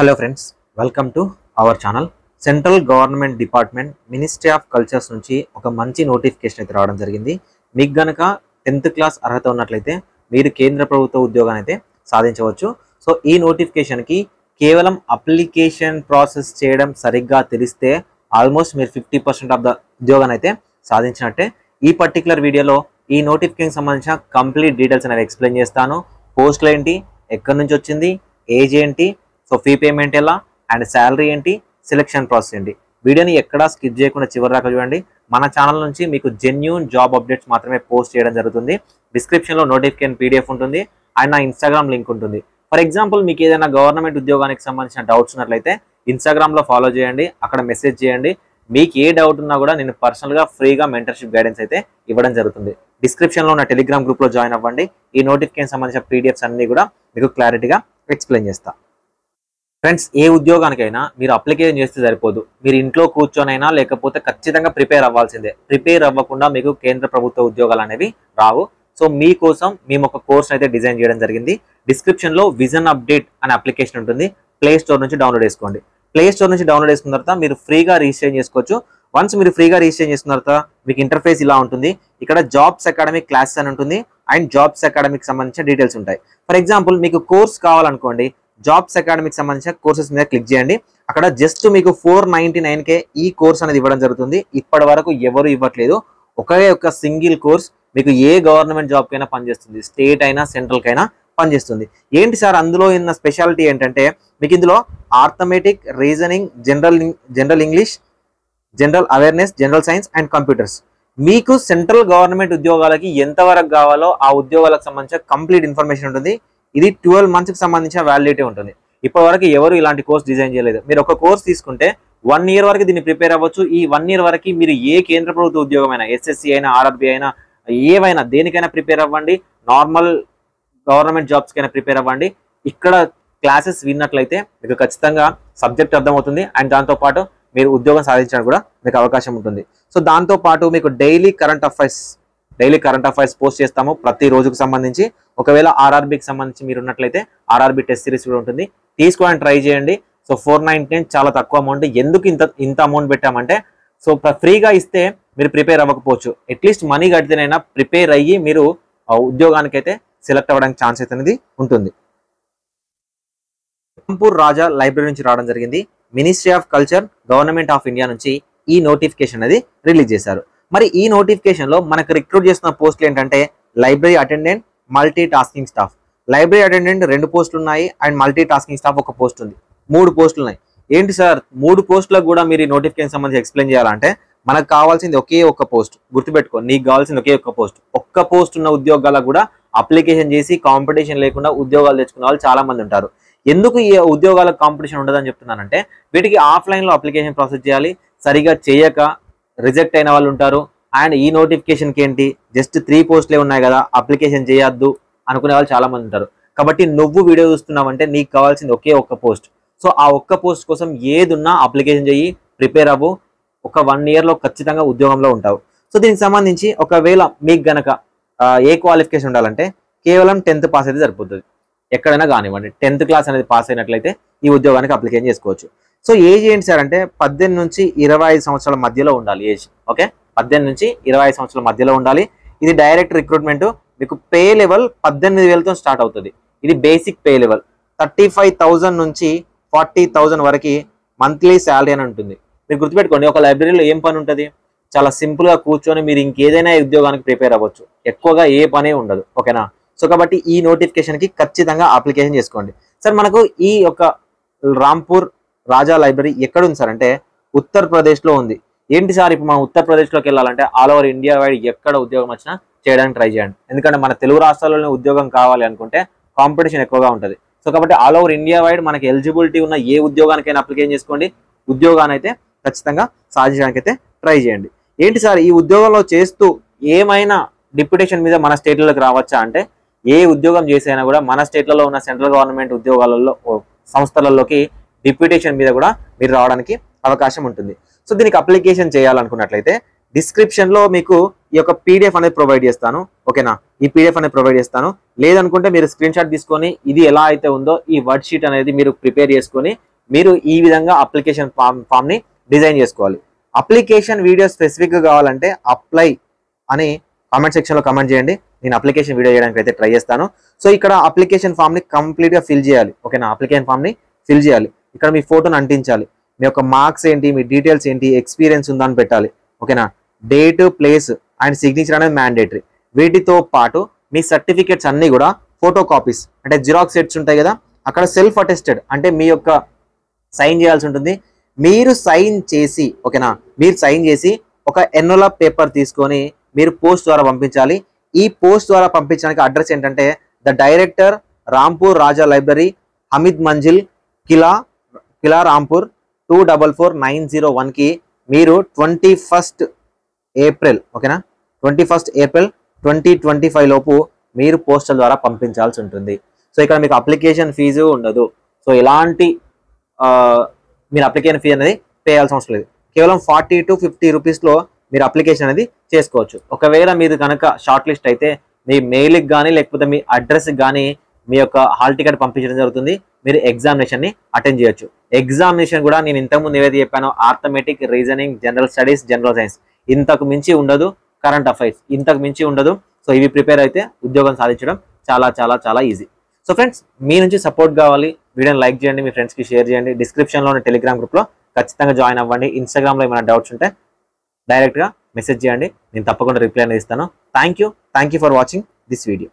Hello friends, welcome to our channel. Central government department ministry of cultures నుంచి ఒక మంచి notification అయితే రావడం జరిగింది. మీకు గనక 10th క్లాస్ అర్హత ఉన్నట్లయితే మీరు కేంద్ర ప్రభుత్వ ఉద్యోగాన్ని అయితే సాధించవచ్చు. సో ఈ నోటిఫికేషన్కి కేవలం అప్లికేషన్ ప్రాసెస్ చేయడం సరిగ్గా తెలిస్తే ఆల్మోస్ట్ మీరు 50% ఆఫ్ ద ఉద్యోగాన్ని అయితే సాధించినట్టే. ఈ పర్టికులర్ వీడియోలో ఈ నోటిఫికేషన్ సంబంధించిన కంప్లీట్ డీటెయిల్స్ అనేవి ఎక్స్ప్లెయిన్ చేస్తాను. పోస్టులు ఏంటి, ఎక్కడి నుంచి వచ్చింది, ఏజ్ ఏంటి, సో ఫీ పేమెంట్ ఎలా, అండ్ శాలరీ ఏంటి, సెలెక్షన్ ప్రాసెస్ ఏంటి. వీడియోని ఎక్కడా స్కిప్ చేయకుండా చివరి దాకా చూడండి. మన ఛానల్ నుంచి మీకు జెన్యూన్ జాబ్ అప్డేట్స్ మాత్రమే పోస్ట్ చేయడం జరుగుతుంది. డిస్క్రిప్షన్లో నోటిఫికేషన్ పీడిఎఫ్ ఉంటుంది అండ్ నా ఇన్స్టాగ్రామ్ లింక్ ఉంటుంది. ఫర్ ఎగ్జాంపుల్ మీకు ఏదైనా గవర్నమెంట్ ఉద్యోగానికి సంబంధించిన డౌట్స్ ఉన్నట్లయితే ఇన్స్టాగ్రామ్లో ఫాలో చేయండి, అక్కడ మెసేజ్ చేయండి. మీకు ఏ డౌట్ ఉన్నా కూడా నేను పర్సనల్గా ఫ్రీగా మెంటర్షిప్ గైడెన్స్ అయితే ఇవ్వడం జరుగుతుంది. డిస్క్రిప్షన్లో ఉన్న టెలిగ్రామ్ గ్రూప్లో జాయిన్ అవ్వండి. ఈ నోటిఫికేషన్ సంబంధించిన పీడిఎఫ్స్ అన్ని కూడా మీకు క్లారిటీగా ఎక్స్ప్లెయిన్ చేస్తాను. ఫ్రెండ్స్, ఏ ఉద్యోగానికైనా మీరు అప్లికేషన్ చేస్తే సరిపోదు. మీరు ఇంట్లో కూర్చొనైనా లేకపోతే ఖచ్చితంగా ప్రిపేర్ అవ్వాల్సిందే. ప్రిపేర్ అవ్వకుండా మీకు కేంద్ర ప్రభుత్వ ఉద్యోగాలు అనేవి రావు. సో మీకోసం మేము ఒక కోర్స్ అయితే డిజైన్ చేయడం జరిగింది. డిస్క్రిప్షన్లో విజన్ అప్డేట్ అనే అప్లికేషన్ ఉంటుంది. ప్లే స్టోర్ నుంచి డౌన్లోడ్ చేసుకోండి. ప్లే స్టోర్ నుంచి డౌన్లోడ్ చేసుకున్న తర్వాత మీరు ఫ్రీగా రిజిస్టర్ చేసుకోవచ్చు. వన్స్ మీరు ఫ్రీగా రిజిస్టర్ చేసుకున్న తర్వాత మీకు ఇంటర్ఫేస్ ఇలా ఉంటుంది. ఇక్కడ జాబ్స్ అకాడమిక్ క్లాసెస్ అని ఉంటుంది అండ్ జాబ్స్ అకాడమిక్ సంబంధించిన డీటెయిల్స్ ఉంటాయి. ఫర్ ఎగ్జాంపుల్ మీకు కోర్స్ కావాలనుకోండి, జాబ్స్ అకాడమిక్ సంబంధించిన కోర్సెస్ మీద క్లిక్ చేయండి. అక్కడ జస్ట్ మీకు 499K ఈ కోర్స్ అనేది ఇవ్వడం జరుగుతుంది. ఇప్పటి వరకు ఎవరు ఇవ్వట్లేదు. ఒకే ఒక సింగిల్ కోర్స్ మీకు ఏ గవర్నమెంట్ జాబ్ కైనా పనిచేస్తుంది, స్టేట్ అయినా సెంట్రల్ కైనా పనిచేస్తుంది. ఏంటి సార్ అందులో ఉన్న స్పెషాలిటీ ఏంటంటే మీకు ఇందులో arithmetic, reasoning, general English, general awareness, general science and computers. మీకు సెంట్రల్ గవర్నమెంట్ ఉద్యోగాలకి ఎంతవరకు కావాలో ఆ ఉద్యోగాలకు సంబంధించిన కంప్లీట్ ఇన్ఫర్మేషన్ ఉంటుంది. ఇది 12 monthsకి సంబంధించిన వ్యాలిడిటీ ఉంటుంది. ఇప్పటి వరకు ఎవరు ఇలాంటి కోర్స్ డిజైన్ చేయలేదు. మీరు ఒక కోర్స్ తీసుకుంటే 1 year వరకు దీన్ని ప్రిపేర్ అవ్వచ్చు. ఈ 1 year వరకు మీరు ఏ కేంద్ర ప్రభుత్వ ఉద్యోగం అయినా, SSC అయినా, RRB అయినా, ఏవైనా దేనికైనా ప్రిపేర్ అవ్వండి. నార్మల్ గవర్నమెంట్ జాబ్స్కి అయినా ప్రిపేర్ అవ్వండి. ఇక్కడ క్లాసెస్ విన్నట్లయితే మీకు ఖచ్చితంగా సబ్జెక్ట్ అర్థమవుతుంది అండ్ దాంతోపాటు మీరు ఉద్యోగం సాధించడానికి కూడా మీకు అవకాశం ఉంటుంది. సో దాంతోపాటు మీకు డైలీ కరెంట్ అఫైర్స్ పోస్ట్ చేస్తాము ప్రతి రోజుకు సంబంధించి. ఒకవేళ RRBకి సంబంధించి మీరు ఉన్నట్లయితే RRB టెస్ట్ సిరీస్ కూడా ఉంటుంది. తీసుకోవడానికి ట్రై చేయండి. సో 499 చాలా తక్కువ అమౌంట్. ఎందుకు ఇంత అమౌంట్ పెట్టామంటే, సో ఫ్రీగా ఇస్తే మీరు ప్రిపేర్ అవ్వకపోవచ్చు. అట్లీస్ట్ మనీ కడితేనైనా ప్రిపేర్ అయ్యి మీరు ఉద్యోగానికి అయితే సెలెక్ట్ అవ్వడానికి ఛాన్స్ అయితే అనేది ఉంటుంది. రాంపూర్ రాజా లైబ్రరీ నుంచి రావడం జరిగింది. Ministry of culture, government of India నుంచి ఈ నోటిఫికేషన్ అనేది రిలీజ్ చేశారు. మరి ఈ నోటిఫికేషన్ లో మనకు రిక్రూట్ చేస్తున్న పోస్టులు ఏంటంటే library attendant, multi tasking staff. Library attendant 2 పోస్టులు ఉన్నాయి and multi tasking staff 1 post ఉంది. 3 పోస్టులు ఉన్నాయి. ఏంటి సార్ 3 పోస్టులకు కూడా మీరు ఈ నోటిఫికేషన్ సంబంధించి ఎక్స్ప్లెయిన్ చేయాలంటే మనకు కావాల్సింది ఒకే ఒక్క పోస్ట్. గుర్తుపెట్టుకో, నీకు కావాల్సింది ఒకే ఒక్క పోస్ట్. ఒక్క పోస్ట్ ఉన్న ఉద్యోగాలకు కూడా అప్లికేషన్ చేసి కాంపిటీషన్ లేకుండా ఉద్యోగాలు తెచ్చుకున్న వాళ్ళు చాలా మంది ఉంటారు. ఎందుకు ఈ ఉద్యోగాలకు కాంపిటీషన్ ఉండదని చెప్తున్నానంటే, వీటికి ఆఫ్లైన్లో అప్లికేషన్ ప్రాసెస్ చేయాలి. సరిగా చేయక రిజెక్ట్ అయిన వాళ్ళు ఉంటారు. అండ్ ఈ నోటిఫికేషన్కి ఏంటి, జస్ట్ 3 పోస్టులే ఉన్నాయి కదా, అప్లికేషన్ చేయొద్దు అనుకునే వాళ్ళు చాలా మంది ఉంటారు. కాబట్టి నువ్వు వీడియో చూస్తున్నావంటే నీకు కావాల్సింది ఒకే ఒక్క పోస్ట్. సో ఆ ఒక్క పోస్ట్ కోసం ఏదున్నా అప్లికేషన్ చేయి, ప్రిపేర్ అవ్వు. ఒక 1 yearలో ఖచ్చితంగా ఉద్యోగంలో ఉంటావు. సో దీనికి సంబంధించి ఒకవేళ మీకు గనక ఏ క్వాలిఫికేషన్ ఉండాలంటే కేవలం 10th పాస్ అయితే సరిపోతుంది. ఎక్కడైనా కానివ్వండి 10th క్లాస్ అనేది పాస్ అయినట్లయితే ఈ ఉద్యోగానికి అప్లికేషన్ చేసుకోవచ్చు. సో ఏజ్ ఏంటి సార్ అంటే 18 నుంచి 25 సంవత్సరాల మధ్యలో ఉండాలి ఏజ్. ఓకే, 18 నుంచి 25 సంవత్సరాల మధ్యలో ఉండాలి. ఇది డైరెక్ట్ రిక్రూట్మెంట్. మీకు పే లెవెల్ 18,000తో స్టార్ట్ అవుతుంది. ఇది బేసిక్ పే లెవెల్. 35,000 నుంచి 40,000 వరకు మంత్లీ శాలరీ అని ఉంటుంది. మీరు గుర్తుపెట్టుకోండి, ఒక లైబ్రరీలో ఏం పని ఉంటుంది, చాలా సింపుల్గా కూర్చొని మీరు ఇంకేదైనా ఉద్యోగానికి ప్రిపేర్ అవ్వచ్చు. ఎక్కువగా ఏ పనే ఉండదు. ఓకేనా? సో కాబట్టి ఈ నోటిఫికేషన్కి ఖచ్చితంగా అప్లికేషన్ చేసుకోండి. సార్ మనకు ఈ యొక్క రాంపూర్ రాజా లైబ్రరీ ఎక్కడ ఉంది సార్ అంటే ఉత్తరప్రదేశ్లో ఉంది. ఏంటి సార్ ఇప్పుడు మనం ఉత్తరప్రదేశ్లోకి వెళ్ళాలంటే ఆల్ ఓవర్ ఇండియా వైడ్ ఎక్కడ ఉద్యోగం వచ్చినా చేయడానికి ట్రై చేయండి. ఎందుకంటే మన తెలుగు రాష్ట్రాల్లోనే ఉద్యోగం కావాలి అనుకుంటే కాంపిటీషన్ ఎక్కువగా ఉంటుంది. సో కాబట్టి ఆల్ ఓవర్ ఇండియా వైడ్ మనకి ఎలిజిబిలిటీ ఉన్న ఏ ఉద్యోగానికైనా అప్లికేషన్ చేసుకోండి. ఉద్యోగాన్ని అయితే ఖచ్చితంగా సాధించడానికి అయితే ట్రై చేయండి. ఏంటి సార్ ఈ ఉద్యోగంలో చేస్తూ ఏమైనా డిప్యుటేషన్ మీద మన స్టేట్లలోకి రావచ్చా అంటే, ఏ ఉద్యోగం చేసైనా కూడా మన స్టేట్లలో ఉన్న సెంట్రల్ గవర్నమెంట్ ఉద్యోగాలలో సంస్థలలోకి డిప్యుటేషన్ మీద కూడా మీరు రావడానికి అవకాశం ఉంటుంది. సో దీనికి అప్లికేషన్ చేయాలనుకున్నట్లయితే డిస్క్రిప్షన్లో మీకు ఈ యొక్క పీడిఎఫ్ అనేది ప్రొవైడ్ చేస్తాను. ఓకేనా, ఈ పీడిఎఫ్ అనేది ప్రొవైడ్ చేస్తాను. లేదనుకుంటే మీరు స్క్రీన్ షాట్ తీసుకొని ఇది ఎలా అయితే ఉందో ఈ వర్డ్ షీట్ అనేది మీరు ప్రిపేర్ చేసుకొని మీరు ఈ విధంగా అప్లికేషన్ ఫామ్ని డిజైన్ చేసుకోవాలి. అప్లికేషన్ వీడియో స్పెసిఫిక్గా కావాలంటే అప్లై అని కామెంట్ సెక్షన్లో కామెంట్ చేయండి. నేను అప్లికేషన్ వీడియో చేయడానికి అయితే ట్రై చేస్తాను. సో ఇక్కడ అప్లికేషన్ ఫామ్ని కంప్లీట్గా ఫిల్ చేయాలి. ఓకేనా, అప్లికేషన్ ఫామ్ని ఫిల్ చేయాలి. ఇక్కడ మీ ఫోటోని అంటించాలి. మీ యొక్క మార్క్స్ ఏంటి, మీ డీటెయిల్స్ ఏంటి, ఎక్స్పీరియన్స్ ఉందని పెట్టాలి. ఓకేనా, డేట్, ప్లేస్ అండ్ సిగ్నేచర్ అనేది మ్యాండేటరీ. వీటితో పాటు మీ సర్టిఫికేట్స్ అన్నీ కూడా ఫోటో కాపీస్ అంటే జిరాక్స్ సెట్స్ ఉంటాయి కదా, అక్కడ సెల్ఫ్ అటెస్టెడ్ అంటే మీ యొక్క సైన్ చేయాల్సి ఉంటుంది. మీరు సైన్ చేసి ఓకేనా, మీరు సైన్ చేసి ఒక ఎన్వలప్ పేపర్ తీసుకొని మీరు పోస్ట్ ద్వారా పంపించాలి. ఈ పోస్ట్ ద్వారా పంపించడానికి అడ్రస్ ఏంటంటే the director, Rampur Raja library, Hamid Manzil, Qila Rampur 244901కి మీరు 21 ఏప్రిల్ ఓకేనా 21 ఏప్రిల్ 2025 లోపు మీరు పోస్టల్ ద్వారా పంపించాల్సి ఉంటుంది. సో ఇక్కడ మీకు అప్లికేషన్ ఫీజు ఉండదు. సో ఎలాంటి మీరు అప్లికేషన్ ఫీ అనేది పే చేయాల్సిన అవసరం లేదు. కేవలం 40 to 50 రూపీస్లో మీరు అప్లికేషన్ అనేది చేసుకోవచ్చు. ఒకవేళ మీరు కనుక షార్ట్ లిస్ట్ అయితే మీ మెయిల్కి కానీ లేకపోతే మీ అడ్రస్కి కానీ మీ యొక్క హాల్ టికెట్ పంపించడం జరుగుతుంది. మీరు ఎగ్జామినేషన్ని అటెండ్ చేయొచ్చు. ఎగ్జామినేషన్ కూడా నేను ఇంతకుముందు ఏదైతే చెప్పానో arithmetic, reasoning, general studies, general science, ఇంతకు మించి ఉండదు. కరెంట్ అఫైర్స్ ఇంతకు మించి ఉండదు. సో ఇవి ప్రిపేర్ అయితే ఉద్యోగం సాధించడం చాలా చాలా చాలా ఈజీ. సో ఫ్రెండ్స్, మీ నుంచి సపోర్ట్ కావాలి. వీడియోని లైక్ చేయండి, మీ ఫ్రెండ్స్కి షేర్ చేయండి. డిస్క్రిప్షన్లో ఉన్న టెలిగ్రామ్ గ్రూప్లో ఖచ్చితంగా జాయిన్ అవ్వండి. ఇన్స్టాగ్రామ్లో ఏమైనా డౌట్స్ ఉంటే డైరెక్ట్గా మెసేజ్ చేయండి, నేను తప్పకుండా రిప్లై అనేది ఇస్తాను. Thank you for watching this video.